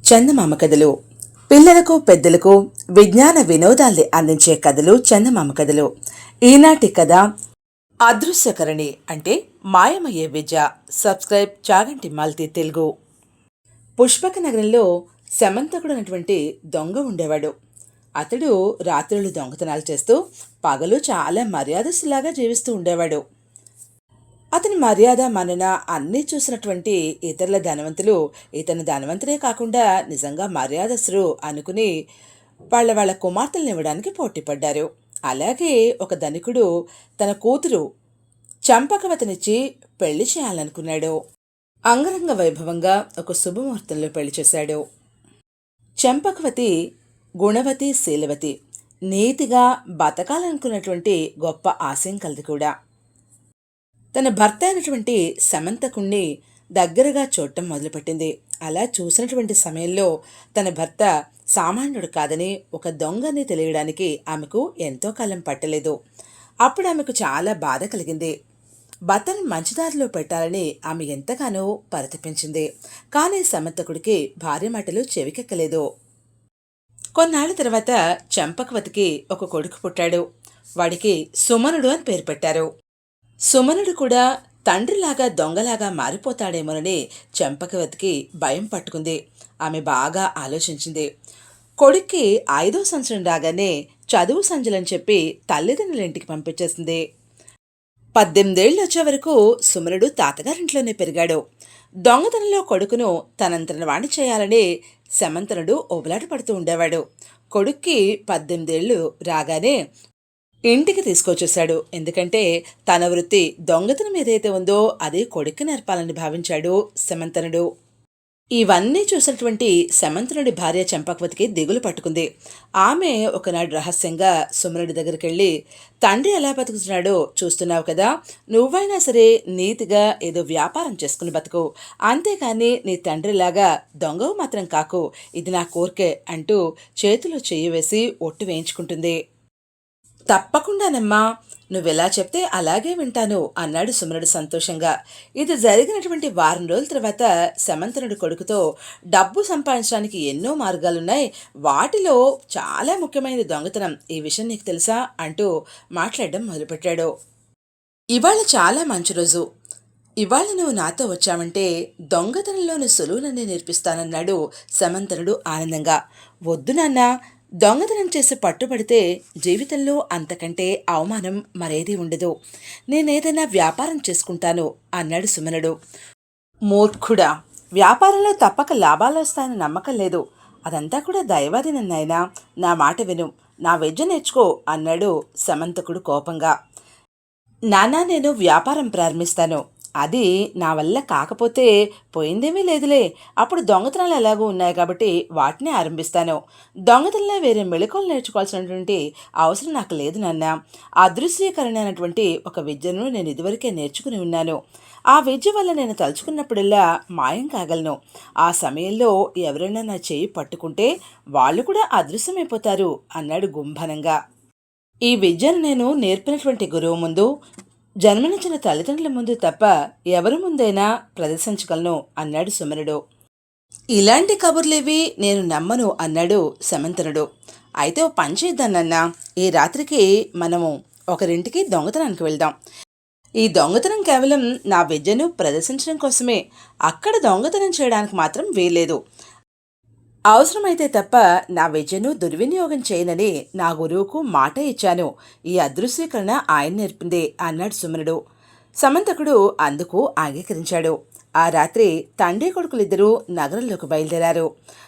చందమామ కథలు. పిల్లలకు పెద్దలకు విజ్ఞాన వినోదాల్ని అందించే కథలు చందమామ కథలు. ఈనాటి కథ అదృశ్యకరణి అంటే మాయమయ్యే విద్య. సబ్స్క్రైబ్ చాగంటి మాల్తీ తెలుగు. పుష్పక నగరంలో శమంతకుడు అనేటువంటి దొంగ ఉండేవాడు. అతడు రాత్రులు దొంగతనాలు చేస్తూ పగలు చాలా మర్యాదస్తులాగా జీవిస్తూ ఉండేవాడు. అతని మర్యాద మనన అన్నీ చూసినటువంటి ఇతరుల ధనవంతులు ఇతని ధనవంతుడే కాకుండా నిజంగా మర్యాదస్తులు అనుకుని వాళ్ళ కుమార్తెలను ఇవ్వడానికి పోటీపడ్డారు. అలాగే ఒక ధనికుడు తన కూతురు చంపకవతినిచ్చి పెళ్లి చేయాలనుకున్నాడు. అంగరంగ వైభవంగా ఒక శుభముహూర్తంలో పెళ్లి చేశాడు. చంపకవతి గుణవతి, శీలవతి, నీతిగా బతకాలనుకున్నటువంటి గొప్ప ఆశయం కలది కూడా. తన భర్త అయినటువంటి శమంతకుణ్ణి దగ్గరగా చూడటం మొదలుపెట్టింది. అలా చూసినటువంటి సమయంలో తన భర్త సామాన్యుడు కాదని, ఒక దొంగని తెలియడానికి ఆమెకు ఎంతో కాలం పట్టలేదు. అప్పుడు ఆమెకు చాలా బాధ కలిగింది. భర్తను మంచిదారిలో పెట్టాలని ఆమె ఎంతగానో పరితపించింది. కానీ శమంతకుడికి భార్య మాటలు చెవికెక్కలేదు. కొన్నాళ్ల తర్వాత చంపకవతికి ఒక కొడుకు పుట్టాడు. వాడికి సుమనుడు అని పేరు పెట్టారు. సుమనుడు కూడా తండ్రిలాగా దొంగలాగా మారిపోతాడేమోనని చంపకవతికి భయం పట్టుకుంది. ఆమె బాగా ఆలోచించింది. కొడుక్కి 5వ సంవత్సరం రాగానే చదువు సంజలని చెప్పి తల్లిదండ్రుల ఇంటికి పంపించేసింది. 18 ఏళ్ళు వచ్చే వరకు సుమనుడు తాతగారింట్లోనే పెరిగాడు. దొంగతనంలో కొడుకును తనంతన వాణి చేయాలని శమంతనుడు ఓబలాట పడుతూ ఉండేవాడు. కొడుక్కి 18 ఏళ్ళు రాగానే ఇంటికి తీసుకొచ్చేశాడు. ఎందుకంటే తన వృత్తి దొంగతనం ఏదైతే ఉందో అది కొడుక్కి నేర్పాలని భావించాడు శమంతనుడు. ఇవన్నీ చూసినటువంటి శమంతనుడి భార్య చంపకవతికి దిగులు పట్టుకుంది. ఆమె ఒకనాడు రహస్యంగా సుమనుడి దగ్గరికి వెళ్ళి, తండ్రి ఎలా బతుకుతున్నాడో చూస్తున్నావు కదా, నువ్వైనా సరే నీతిగా ఏదో వ్యాపారం చేసుకుని బతుకు, అంతేకాని నీ తండ్రిలాగా దొంగవు మాత్రం కాకు, ఇది నా కోరికే అంటూ చేతిలో చెయ్యి వేసి ఒట్టు వేయించుకుంటుంది. తప్పకుండానమ్మా, నువ్వెలా చెప్తే అలాగే వింటాను అన్నాడు సుమనుడు సంతోషంగా. ఇది జరిగినటువంటి వారం రోజుల తర్వాత శమంతనుడి కొడుకుతో డబ్బు సంపాదించడానికి ఎన్నో మార్గాలున్నాయి, వాటిలో చాలా ముఖ్యమైనది దొంగతనం, ఈ విషయం నీకు తెలుసా అంటూ మాట్లాడడం మొదలుపెట్టాడు. ఇవాళ చాలా మంచి రోజు, ఇవాళ నువ్వు నాతో వచ్చావంటే దొంగతనంలోని సులువునన్నీ నేర్పిస్తానన్నాడు శమంతనుడు ఆనందంగా. వద్దు నాన్నా, దొంగతనం చేసి పట్టుబడితే జీవితంలో అంతకంటే అవమానం మరేదీ ఉండదు, నేనేదైనా వ్యాపారం చేసుకుంటాను అన్నాడు సుమనుడు. మూర్ఖుడా, వ్యాపారంలో తప్పక లాభాలు వస్తాయని నమ్మకం లేదు, అదంతా కూడా దైవాధీనన్నాయనా, నా మాట విను, నా విద్య నేర్చుకో అన్నాడు శమంతకుడు కోపంగా. నానా, నేను వ్యాపారం ప్రారంభిస్తాను, అది నా వల్ల కాకపోతే పోయిందేమీ లేదులే, అప్పుడు దొంగతనాలు ఎలాగూ ఉన్నాయి కాబట్టి వాటిని ఆరంభిస్తాను, దొంగతనంలో వేరే మెళకువలు నేర్చుకోవాల్సినటువంటి అవసరం నాకు లేదు నాన్న, అదృశ్యీకరణ అనేటువంటి ఒక విద్యను నేను ఇదివరకే నేర్చుకుని ఉన్నాను, ఆ విద్య వల్ల నేను తలుచుకున్నప్పుడల్లా మాయం కాగలను, ఆ సమయంలో ఎవరైనా నా చేయి పట్టుకుంటే వాళ్ళు కూడా అదృశ్యమైపోతారు అన్నాడు గుంభనంగా. ఈ విద్యను నేను నేర్పినటువంటి గురువు ముందు, జన్మనిచ్చిన తల్లిదండ్రుల ముందు తప్ప ఎవరి ముందైనా ప్రదర్శించగలను అన్నాడు సుమనుడు. ఇలాంటి కబుర్లేవి నేను నమ్మను అన్నాడు శమంతనుడు. అయితే ఓ పని చేద్దానన్నా, ఈ రాత్రికి మనము ఒకరింటికి దొంగతనానికి వెళ్దాం, ఈ దొంగతనం కేవలం నా విద్యను ప్రదర్శించడం కోసమే, అక్కడ దొంగతనం చేయడానికి మాత్రం వీల్లేదు, అవసరమైతే తప్ప నా విద్యను దుర్వినియోగం చేయనని నా గురువుకు మాట ఇచ్చాను, ఈ అదృశ్యీకరణ ఆయన నేర్పింది అన్నాడు సుమనుడు. సమంతకుడు అందుకు అంగీకరించాడు. ఆ రాత్రి తండ్రి కొడుకులిద్దరూ నగరంలోకి బయలుదేరారు.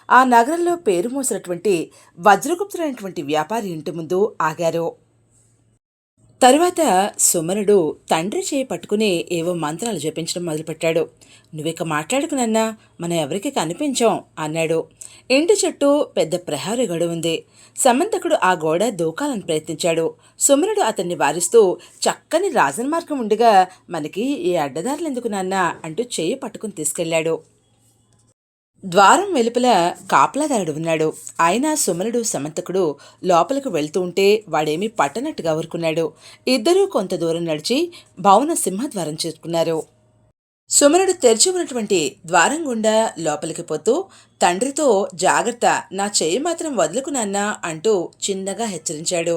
ఆ నగరంలో పేరు మోసినటువంటి వజ్రగుప్తుడైనటువంటి వ్యాపారి ఇంటి ముందు ఆగారు. తరువాత సుమనుడు తండ్రి చేయి పట్టుకుని ఏవో మంత్రాలు జపించడం మొదలుపెట్టాడు. నువ్విక మాట్లాడుకునన్నా, మనం ఎవరికి కనిపించాం అన్నాడు. ఇంటి చుట్టూ పెద్ద ప్రహరీ గోడ ఉంది. సమంతకుడు ఆ గోడ దూకాలని ప్రయత్నించాడు. సుమనుడు అతన్ని వారిస్తూ, చక్కని రాజమార్గం ఉండగా మనకి ఈ అడ్డదారులెందుకు నాన్నా అంటూ చేయి పట్టుకుని తీసుకెళ్లాడు. ద్వారం వెలుపల కాపలాదారుడు ఉన్నాడు. అయినా సుమనుడు సమంతకుడు లోపలికి వెళ్తూ ఉంటే వాడేమీ పట్టనట్టుగా ఊరుకున్నాడు. ఇద్దరూ కొంత దూరం నడిచి భవన సింహద్వారం చేరుకున్నారు. సుమనుడు తెరిచి ఉన్నటువంటి ద్వారం గుండా లోపలికి పోతూ తండ్రితో జాగ్రత్త, నా చేయి మాత్రం వదులుకు నాన్నా అంటూ చిన్నగా హెచ్చరించాడు.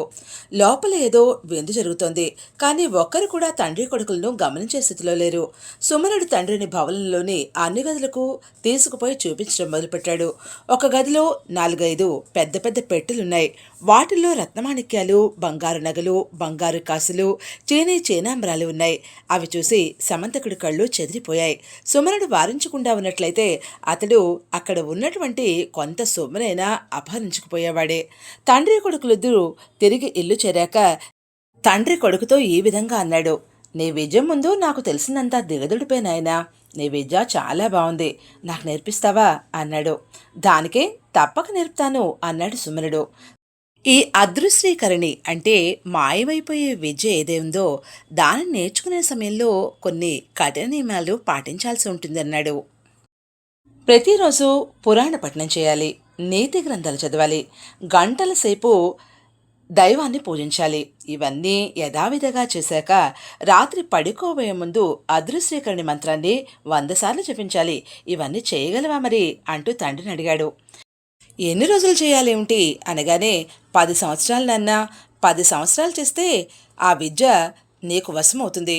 లోపల ఏదో విందు జరుగుతోంది. కానీ ఒక్కరు కూడా తండ్రి కొడుకులను గమనించే స్థితిలో లేరు. సుమనుడు తండ్రిని భవనంలోని అన్ని గదులకు తీసుకుపోయి చూపించడం మొదలుపెట్టాడు. ఒక గదిలో 4-5 పెద్ద పెద్ద పెట్టెలున్నాయి. వాటిల్లో రత్నమాణిక్యాలు, బంగారు నగలు, బంగారు కాసులు, చేనాంబరాలు ఉన్నాయి. అవి చూసి సమంతకుడి కళ్ళు చెదిరిపోయాయి. సుమనుడు వారించకుండా ఉన్నట్లయితే అతడు అక్కడ ఉన్నటువంటి కొంత సొమ్మునైనా అపహరించుకుపోయేవాడే. తండ్రి కొడుకులిద్దరూ తిరిగి ఇల్లు చేరాక తండ్రి కొడుకుతో ఈ విధంగా అన్నాడు. నీ విజయం ముందు నాకు తెలిసినంత దిగదుడిపే నాయనా. నీ విద్య చాలా బాగుంది, నాకు నేర్పిస్తావా అన్నాడు. దానికే తప్పక నేర్పుతాను అన్నాడు సుమనుడు. ఈ అదృశ్యీకరణి అంటే మాయమైపోయే విద్య ఏదేందో దాన్ని నేర్చుకునే సమయంలో కొన్ని కఠిన నియమాలు పాటించాల్సి ఉంటుందన్నాడు. ప్రతిరోజు పురాణ పఠనం చేయాలి, నీతి గ్రంథాలు చదవాలి, గంటల సేపు దైవాన్ని పూజించాలి. ఇవన్నీ యథావిధిగా చేశాక రాత్రి పడుకోబోయే ముందు అదృశ్యీకరణి మంత్రాన్ని 100 సార్లు జపించాలి. ఇవన్నీ చేయగలవా మరి అంటూ తండ్రిని అడిగాడు. ఎన్ని రోజులు చేయాలేమిటి అనగానే 10 సంవత్సరాలనన్నా, 10 సంవత్సరాలు చేస్తే ఆ విద్య నీకు వశమవుతుంది.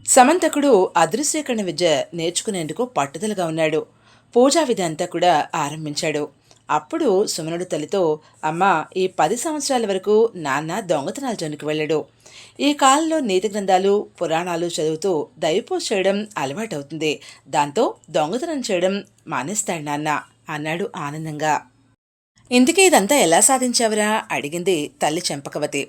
సమంతకుడు అదృశ్యీకరణ విద్య నేర్చుకునేందుకు పట్టుదలగా ఉన్నాడు. పూజా విధి అంతా కూడా ఆరంభించాడు. అప్పుడు సుమనుడు తల్లితో, అమ్మా, ఈ 10 సంవత్సరాల వరకు నాన్న దొంగతనాల జోలికి వెళ్ళాడు. ఈ కాలంలో నీతి గ్రంథాలు, పురాణాలు చదువుతూ దైవపూజ చేయడం అలవాటవుతుంది. దాంతో దొంగతనం చేయడం మానేస్తాడు నాన్న అన్నాడు ఆనందంగా. ఇందుకే ఇదంతా ఎలా సాధించావురా అడిగింది తల్లి చెంపకవతి.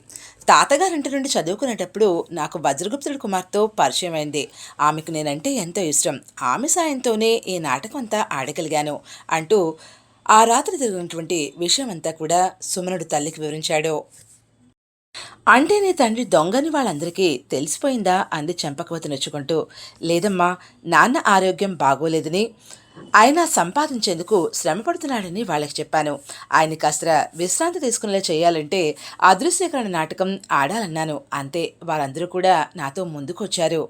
తాతగారింటి నుండి చదువుకునేటప్పుడు నాకు వజ్రగుప్తుడి కుమార్తెతో పరిచయం అయింది. ఆమెకు నేనంటే ఎంతో ఇష్టం. ఆమె సాయంతోనే ఈ నాటకం అంతా ఆడగలిగాను అంటూ ఆ రాత్రి జరిగినటువంటి విషయమంతా కూడా సుమనుడు తల్లికి వివరించాడు. అంటే నీ తండ్రి దొంగని వాళ్ళందరికీ తెలిసిపోయిందా అంది చెంపకవతి నొచ్చుకుంటూ. లేదమ్మా, నాన్న ఆరోగ్యం బాగోలేదని, ఆయన సంపాదించేందుకు శ్రమపడుతున్నాడని వాళ్ళకి చెప్పాను. ఆయన కాస్త విశ్రాంతి తీసుకునేలా చేయాలంటే అదృశ్యీకరణ నాటకం ఆడాలన్నాను. అంతే, వారందరూ కూడా నాతో ముందుకొచ్చారు.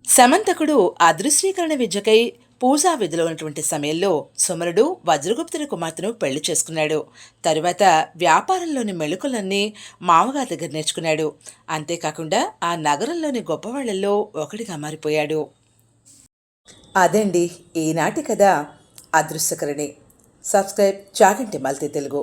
సమంతకుడు అదృశ్యీకరణ విద్యకై పూజా విధిలో ఉన్నటువంటి సమయంలో సుమనుడు వజ్రగుప్తుడి కుమార్తెను పెళ్లి చేసుకున్నాడు. తరువాత వ్యాపారంలోని మెళుకులన్నీ మామగారి దగ్గర నేర్చుకున్నాడు. అంతేకాకుండా ఆ నగరంలోని గొప్పవాళ్లలో ఒకటిగా మారిపోయాడు. అదండి ఈనాటి కథ అదృశ్యకరణి. Subscribe Chaganti multi Telugu.